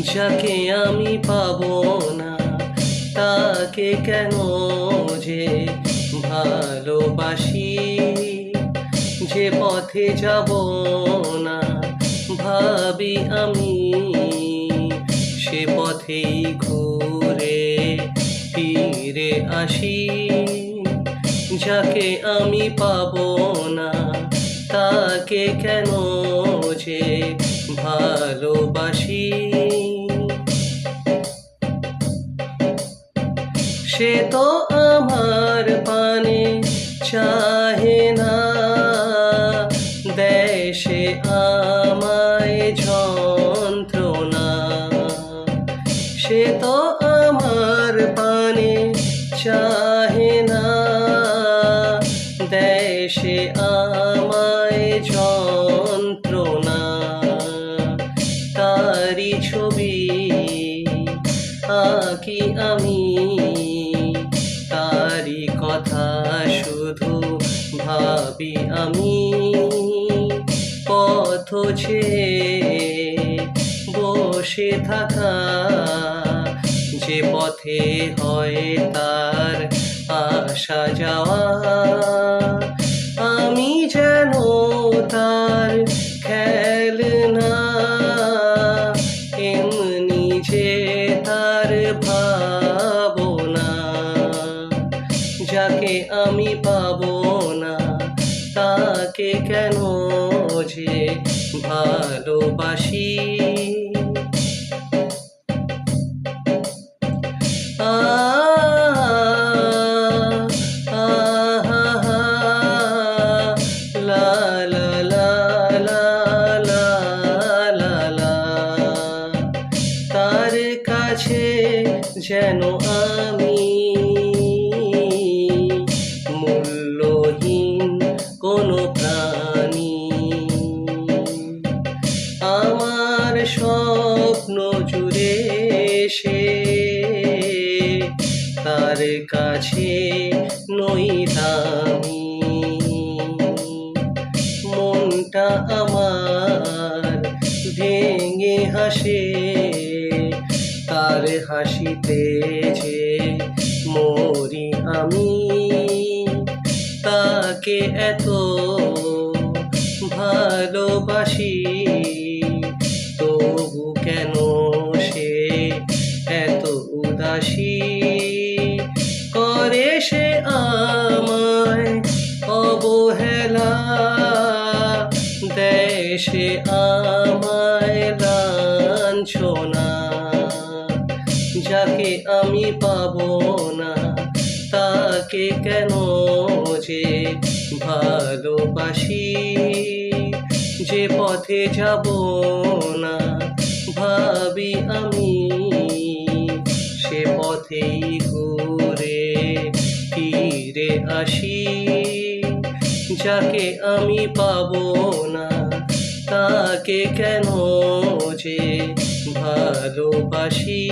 যাকে আমি পাবো না তাকে কেন যে ভালোবাসি। যে পথে যাব না ভাবি আমি, সে পথেই ঘুরে ফিরে আসি। যাকে আমি পাবো না তাকে কেন যে ভালোবাসি। সে তো আমার পানে চাহে না, দেয় সে আমায় যন্ত্রণা। সে তো আমার পানে চাহে না, দেয় সে আমায় যন্ত্রণা। তারি ছবি আঁকি আমি, তারি কথা শুধু ভাবি আমি। পথ ছেয়ে বসে থাকা, যে পথে হয় তার আসা যাওয়া। আমি যেন তার খেলনা, এমনি যে তার ভাবনা। যাকে আমি পাবো না তাকে কেন যে ভালোবাসি। আ আ হা হা লা লা লা লা লা লা লা। তার কাছে যেন আমি মূল্যহীন কোনো প্রাণী। আমার স্বপ্ন জুড়ে সে, তার কাছে নই দামি। মনটা আমার ভেঙে হাসে, তার হাসিতে যে মরি আমি। তাকে এত ভালোবাসি, তবু কেন সে এত উদাসী। করে সে আমায় অবহেলা, দেয় সে আমায় লাঞ্ছনা। যাকে আমি পাবো না তাকে কেন যে ভালোবাসি। যে পথে যাব না ভাবি আমি, সে পথেই ঘুরে ফিরে আসি। যাকে আমি পাবো না তাকে কেন যে ভালোবাসি।